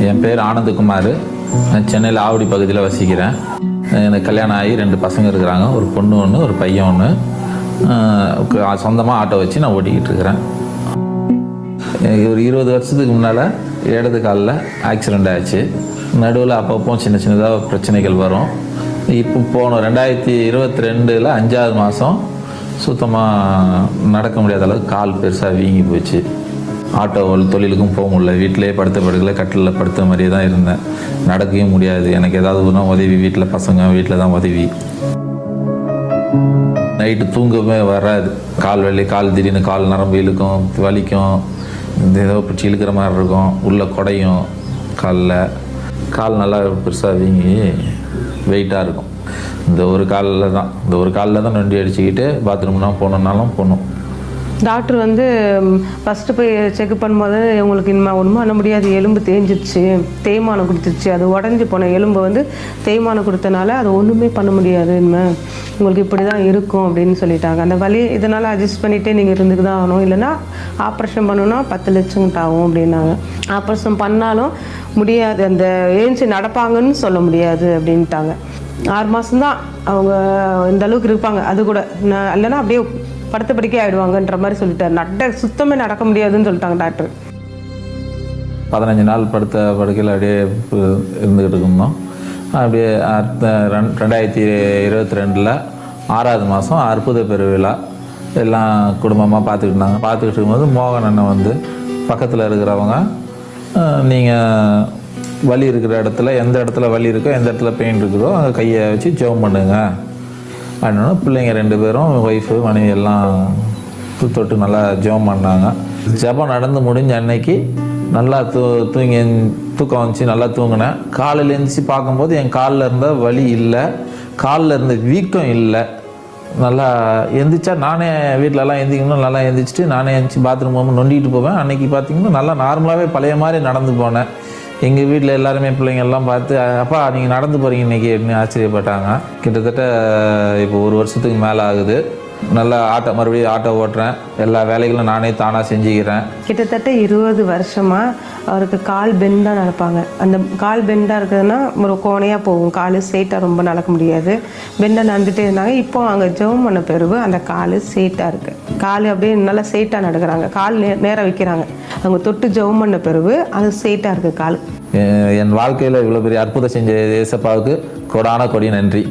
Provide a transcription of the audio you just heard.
என் பேர் ஆனந்தகுமார். நான் சென்னையில் ஆவடி பகுதியில் வசிக்கிறேன். எனக்கு கல்யாணம் ஆகி 2 பசங்க இருக்கிறாங்க. ஒரு பொண்ணு ஒன்று, ஒரு பையன் ஒன்று. சொந்தமாக ஆட்டோ வச்சு நான் ஓட்டிக்கிட்டு இருக்கிறேன். ஒரு 20 வருஷத்துக்கு முன்னால் இடது காலில் ஆக்சிடெண்ட் ஆச்சு. நடுவில் அப்பப்போ சின்ன சின்னதாக பிரச்சனைகள் வரும். இப்போ போன 2022 5வது மாதம் சுத்தமாக நடக்க முடியாத அளவுக்கு கால் பெருசாக வீங்கி போச்சு. ஆட்டோ தொழிலுக்கும் போக முடியல. வீட்டிலே படுத்த படுக்கல, கட்டிலில் படுத்த மாதிரியே தான் இருந்தேன். நடக்கவே முடியாது. எனக்கு ஏதாவது ஒன்றா உதவி, வீட்டில் பசங்க வீட்டில் தான் உதவி. நைட்டு தூங்கவே வராது. கால் திடீர்னு கால் நரம்பு இழுக்கும், வலிக்கும், ஏதோ பிடிச்சி இழுக்கிற மாதிரி இருக்கும். உள்ளே குடையும் கால் நல்லா பெருசாக வீங்கி வெயிட்டாக இருக்கும். இந்த ஒரு காலில் தான் நொண்டி அடிச்சுக்கிட்டு பாத்ரூம்னா போகணுன்னாலும் போகணும். டாக்டர் வந்து ஃபஸ்ட்டு போய் செக்அப் பண்ணும்போது உங்களுக்கு இனிமேல் ஒன்றும் பண்ண முடியாது, எலும்பு தேஞ்சிடுச்சு, தேய்மானம் கொடுத்துருச்சு, அது உடஞ்சி போன எலும்பு வந்து தேய்மானம் கொடுத்தனால அது ஒன்றுமே பண்ண முடியாது, இனிமேல் உங்களுக்கு இப்படி தான் இருக்கும் அப்படின்னு சொல்லிட்டாங்க. அந்த வலி இதனால் அட்ஜஸ்ட் பண்ணிகிட்டே நீங்கள் இருந்துக்கு தான் ஆகணும், இல்லைன்னா ஆப்ரேஷன் பண்ணணுன்னா 10 லட்சம் ஆகும் அப்படின்னாங்க. ஆப்ரேஷன் பண்ணாலும் முடியாது, அந்த ஏஞ்சி நடப்பாங்கன்னு சொல்ல முடியாது அப்படின்ட்டாங்க. 6 மாதம்தான் அவங்க இந்த அளவுக்கு இருப்பாங்க. அது கூட இல்லைன்னா அப்படியே படுத்த படிக்கே ஆகிடுவாங்கன்ற மாதிரி சொல்லிட்டார். சுத்தமே நடக்க முடியாதுன்னு சொல்லிட்டாங்க டாக்டர். 15 நாள் படுத்த படுக்கையில் அப்படியே இருந்துக்கிட்டு இருந்தோம். அப்படியே 2022 6வது மாதம் அற்புத பெருவிழா எல்லாம் குடும்பமாக பார்த்துக்கிட்டு இருக்கும்போது மோகன் அண்ணன் வந்து பக்கத்தில் இருக்கிறவங்க, நீங்கள் வலி இருக்கிற இடத்துல, எந்த இடத்துல வலி இருக்கோ, எந்த இடத்துல பெயின் இருக்குதோ அங்கே கையை வச்சு ஜெபம் பண்ணுங்க அப்படின்னா பிள்ளைங்க 2 பேரும், ஒய்ஃபு மனைவி எல்லாம் தொட்டு நல்லா ஜெபம் பண்ணாங்க. ஜெபம் நடந்து முடிஞ்ச அன்னைக்கு நல்லா தூக்கம் வந்துச்சு, நல்லா தூங்கினேன். காலையில் எழுந்திரிச்சு பார்க்கும்போது என் காலில் இருந்த வலி இல்லை, காலில் இருந்த வீக்கம் இல்லை. நல்லா எந்திரிச்சா நானே வீட்டிலலாம் எந்திரிக்கணும், நல்லா எந்திரிச்சிட்டு நானே எழுந்திரிச்சு பாத்ரூம் போகும்போது நொண்டிகிட்டு போவேன். அன்றைக்கி பார்த்திங்கன்னா நல்லா நார்மலாகவே பழைய மாதிரி நடந்து போனேன். எங்கள் வீட்டில் எல்லாருமே பிள்ளைங்கள்லாம் பார்த்து, அப்பா நீங்கள் நடந்து போகிறீங்க இன்றைக்கி அப்படின்னு ஆச்சரியப்பட்டாங்க. கிட்டத்தட்ட இப்போ 1 வருஷத்துக்கு மேலே ஆகுது. நல்லா மறுபடியும் ஆட்டோ ஓட்டுறேன். எல்லா வேலைகளும் நானே தானாக செஞ்சுக்கிறேன். கிட்டத்தட்ட 20 வருஷமாக அவருக்கு கால் பெண்டாக நடப்பாங்க. அந்த கால் பெண்டாக இருக்குதுன்னா ஒரு கோணையாக போகும், கால் ஸ்ட்ரெயிட்டாக ரொம்ப நடக்க முடியாது, பெண்டாக நடந்துகிட்டே இருந்தாங்க. இப்போ அங்கே ஜெபம் பண்ண பிறகு அந்த கால் ஸ்ட்ரெயிட்டாக இருக்குது, கால் அப்படியே நல்லா ஸ்ட்ரெயிட்டாக நடக்கிறாங்க, கால் நேராக வைக்கிறாங்க. அவங்க தொட்டு ஜெபம் பண்ண பிறகு அது ஸ்ட்ரெயிட்டாக இருக்குது கால். என் வாழ்க்கையில் இவ்வளோ பெரிய அற்புதம் செஞ்ச ஏசப்பாவுக்கு கொடான கொடி நன்றி.